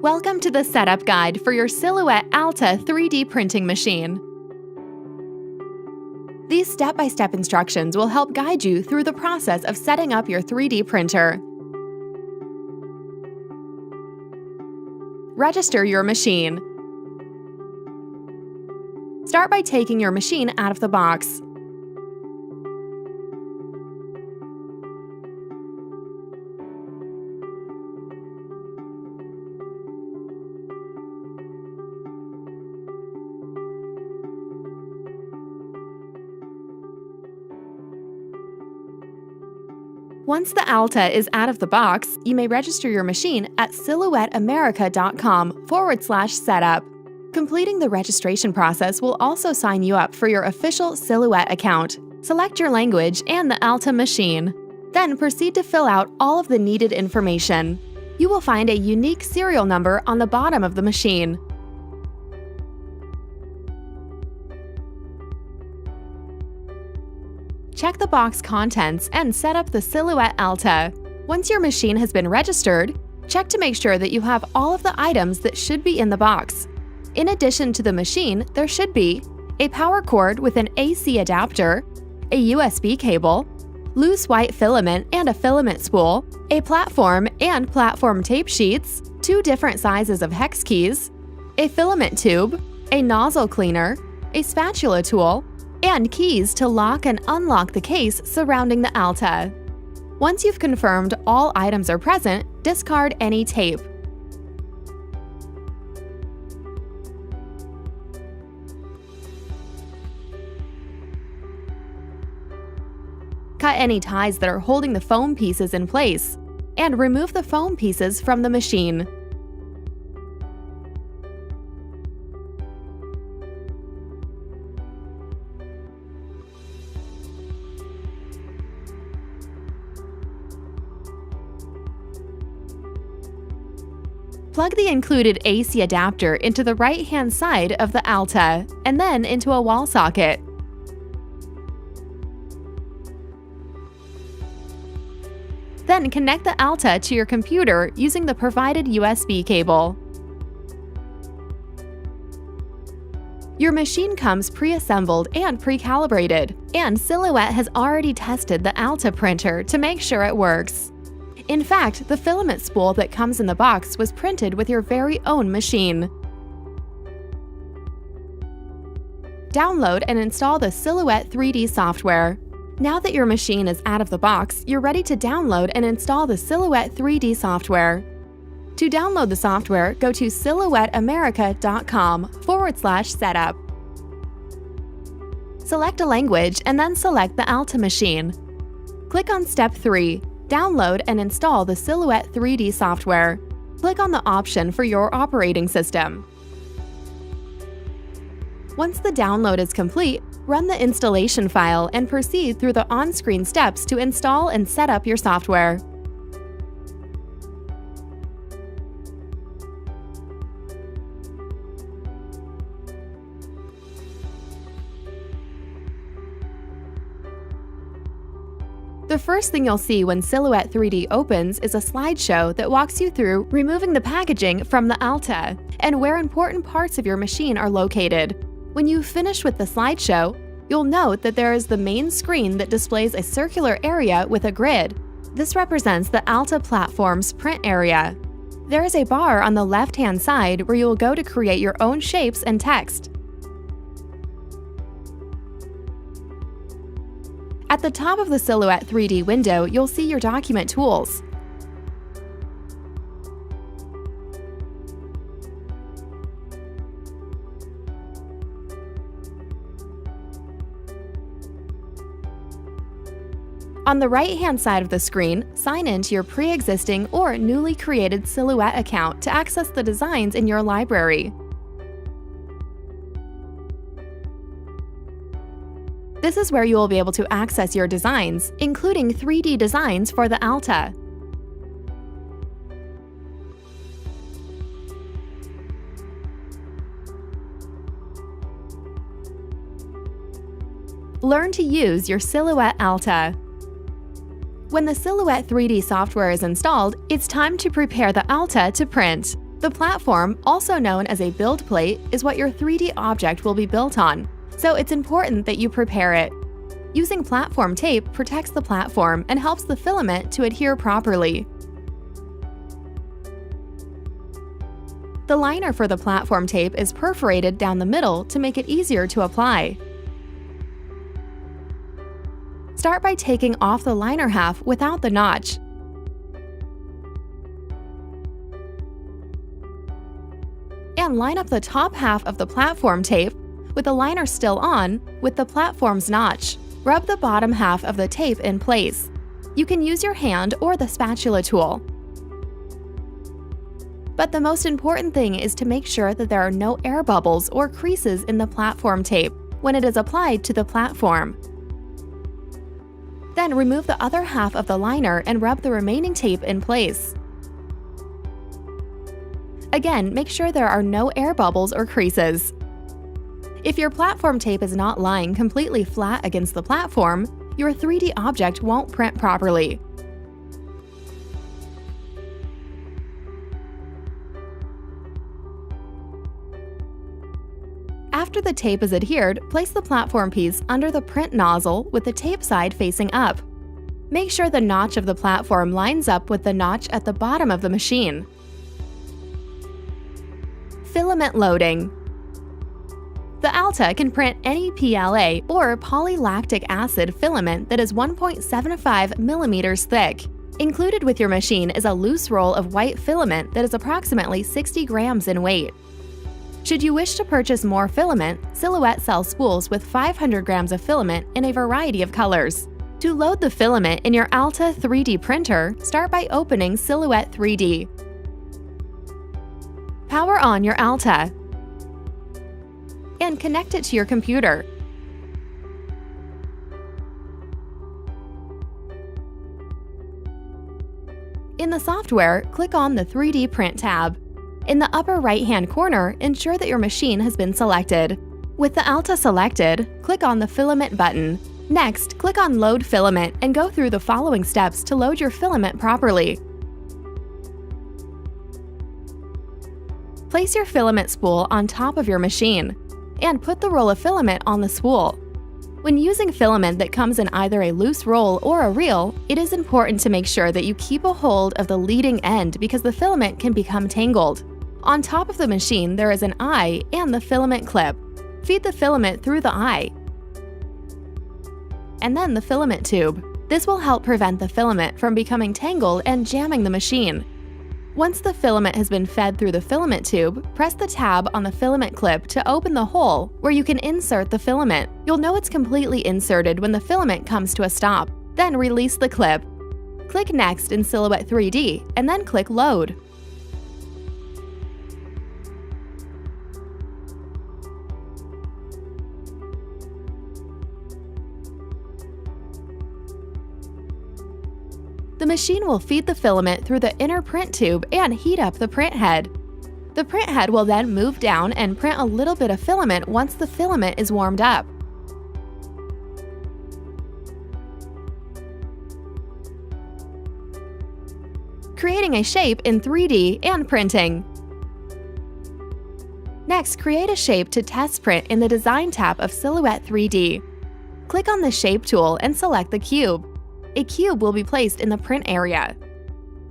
Welcome to the setup guide for your Silhouette Alta 3D printing machine. These step-by-step instructions will help guide you through the process of setting up your 3D printer. Register your machine. Start by taking your machine out of the box. Once the Alta is out of the box, you may register your machine at silhouetteamerica.com/setup. Completing the registration process will also sign you up for your official Silhouette account. Select your language and the Alta machine. Then proceed to fill out all of the needed information. You will find a unique serial number on the bottom of the machine. Check the box contents and set up the Silhouette Alta. Once your machine has been registered, check to make sure that you have all of the items that should be in the box. In addition to the machine, there should be a power cord with an AC adapter, a USB cable, loose white filament and a filament spool, a platform and platform tape sheets, 2 different sizes of hex keys, a filament tube, a nozzle cleaner, a spatula tool, and keys to lock and unlock the case surrounding the Alta. Once you've confirmed all items are present, discard any tape. Cut any ties that are holding the foam pieces in place, and remove the foam pieces from the machine. Plug the included AC adapter into the right-hand side of the Alta, and then into a wall socket. Then connect the Alta to your computer using the provided USB cable. Your machine comes pre-assembled and pre-calibrated, and Silhouette has already tested the Alta printer to make sure it works. In fact, the filament spool that comes in the box was printed with your very own machine. Download and install the Silhouette 3D software. Now that your machine is out of the box, you're ready to download and install the Silhouette 3D software. To download the software, go to silhouetteamerica.com/setup. Select a language and then select the Alta machine. Click on Step 3. Download and install the Silhouette 3D software. Click on the option for your operating system. Once the download is complete, run the installation file and proceed through the on-screen steps to install and set up your software. The first thing you'll see when Silhouette 3D opens is a slideshow that walks you through removing the packaging from the Alta and where important parts of your machine are located. When you finish with the slideshow, you'll note that there is the main screen that displays a circular area with a grid. This represents the Alta platform's print area. There is a bar on the left-hand side where you will go to create your own shapes and text. At the top of the Silhouette 3D window, you'll see your document tools. On the right-hand side of the screen, sign in to your pre-existing or newly created Silhouette account to access the designs in your library. This is where you will be able to access your designs, including 3D designs for the Alta. Learn to use your Silhouette Alta. When the Silhouette 3D software is installed, it's time to prepare the Alta to print. The platform, also known as a build plate, is what your 3D object will be built on, so it's important that you prepare it. Using platform tape protects the platform and helps the filament to adhere properly. The liner for the platform tape is perforated down the middle to make it easier to apply. Start by taking off the liner half without the notch. And line up the top half of the platform tape, with the liner still on, with the platform's notch. Rub the bottom half of the tape in place. You can use your hand or the spatula tool. But the most important thing is to make sure that there are no air bubbles or creases in the platform tape when it is applied to the platform. Then remove the other half of the liner and rub the remaining tape in place. Again, make sure there are no air bubbles or creases. If your platform tape is not lying completely flat against the platform, your 3D object won't print properly. After the tape is adhered, place the platform piece under the print nozzle with the tape side facing up. Make sure the notch of the platform lines up with the notch at the bottom of the machine. Filament loading. The Alta can print any PLA or polylactic acid filament that is 1.75 millimeters thick. Included with your machine is a loose roll of white filament that is approximately 60 grams in weight. Should you wish to purchase more filament, Silhouette sells spools with 500 grams of filament in a variety of colors. To load the filament in your Alta 3D printer, start by opening Silhouette 3D. Power on your Alta and connect it to your computer. In the software, click on the 3D Print tab. In the upper right-hand corner, ensure that your machine has been selected. With the Alta selected, click on the Filament button. Next, click on Load Filament and go through the following steps to load your filament properly. Place your filament spool on top of your machine and put the roll of filament on the spool. When using filament that comes in either a loose roll or a reel, it is important to make sure that you keep a hold of the leading end because the filament can become tangled. On top of the machine, there is an eye and the filament clip. Feed the filament through the eye and then the filament tube. This will help prevent the filament from becoming tangled and jamming the machine. Once the filament has been fed through the filament tube, press the tab on the filament clip to open the hole where you can insert the filament. You'll know it's completely inserted when the filament comes to a stop. Then release the clip. Click Next in Silhouette 3D and then click Load. The machine will feed the filament through the inner print tube and heat up the print head. The print head will then move down and print a little bit of filament once the filament is warmed up. Creating a shape in 3D and printing. Next, create a shape to test print in the Design tab of Silhouette 3D. Click on the Shape tool and select the cube. A cube will be placed in the print area.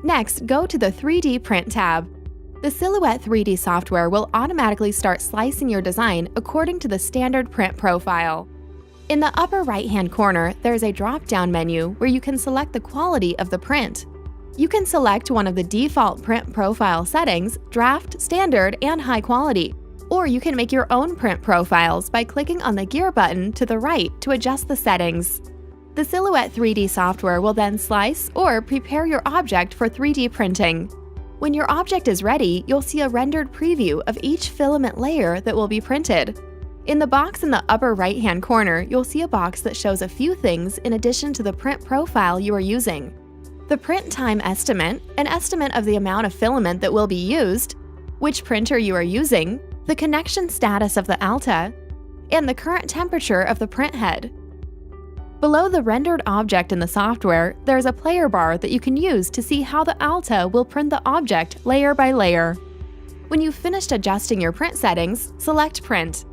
Next, go to the 3D Print tab. The Silhouette 3D software will automatically start slicing your design according to the standard print profile. In the upper right-hand corner, there is a drop-down menu where you can select the quality of the print. You can select one of the default print profile settings, draft, standard, and high quality. Or you can make your own print profiles by clicking on the gear button to the right to adjust the settings. The Silhouette 3D software will then slice or prepare your object for 3D printing. When your object is ready, you'll see a rendered preview of each filament layer that will be printed. In the box in the upper right-hand corner, you'll see a box that shows a few things in addition to the print profile you are using. The print time estimate, an estimate of the amount of filament that will be used, which printer you are using, the connection status of the Alta, and the current temperature of the print head. Below the rendered object in the software, there is a player bar that you can use to see how the Alta will print the object layer by layer. When you've finished adjusting your print settings, select Print.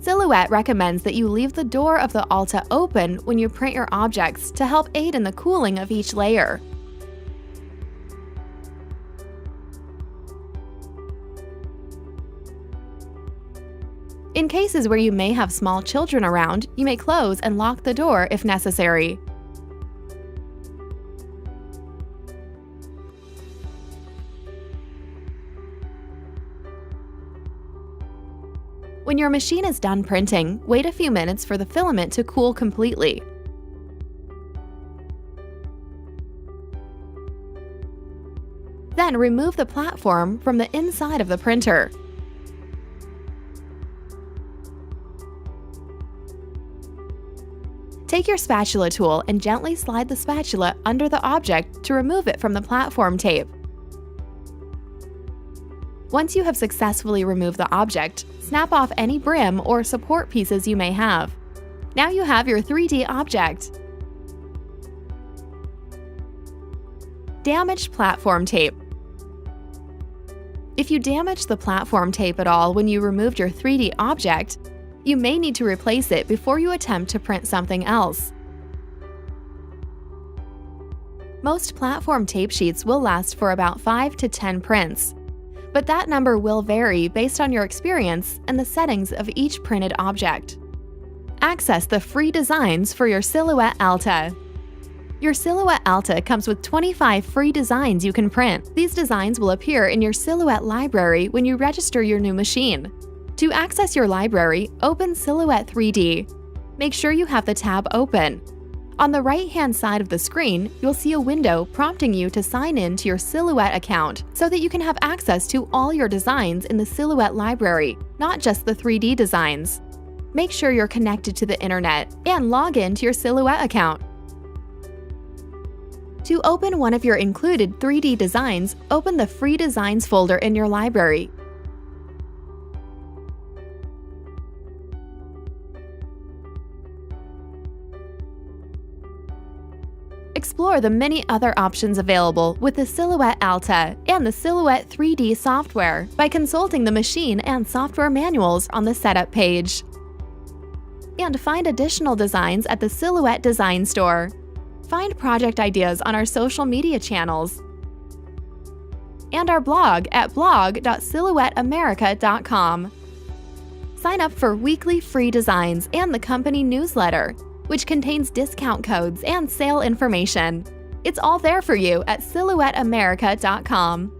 Silhouette recommends that you leave the door of the Alta open when you print your objects to help aid in the cooling of each layer. In cases where you may have small children around, you may close and lock the door if necessary. When your machine is done printing, wait a few minutes for the filament to cool completely. Then remove the platform from the inside of the printer. Take your spatula tool and gently slide the spatula under the object to remove it from the platform tape. Once you have successfully removed the object, snap off any brim or support pieces you may have. Now you have your 3D object. Damaged platform tape. If you damaged the platform tape at all when you removed your 3D object, you may need to replace it before you attempt to print something else. Most platform tape sheets will last for about 5 to 10 prints, but that number will vary based on your experience and the settings of each printed object. Access the free designs for your Silhouette Alta. Your Silhouette Alta comes with 25 free designs you can print. These designs will appear in your Silhouette library when you register your new machine. To access your library, open Silhouette 3D. Make sure you have the tab open. On the right-hand side of the screen, you'll see a window prompting you to sign in to your Silhouette account so that you can have access to all your designs in the Silhouette library, not just the 3D designs. Make sure you're connected to the internet and log in to your Silhouette account. To open one of your included 3D designs, open the Free Designs folder in your library. Explore the many other options available with the Silhouette Alta and the Silhouette 3D software by consulting the machine and software manuals on the setup page. And find additional designs at the Silhouette Design Store. Find project ideas on our social media channels and our blog at blog.silhouetteamerica.com. Sign up for weekly free designs and the company newsletter, which contains discount codes and sale information. It's all there for you at silhouetteamerica.com.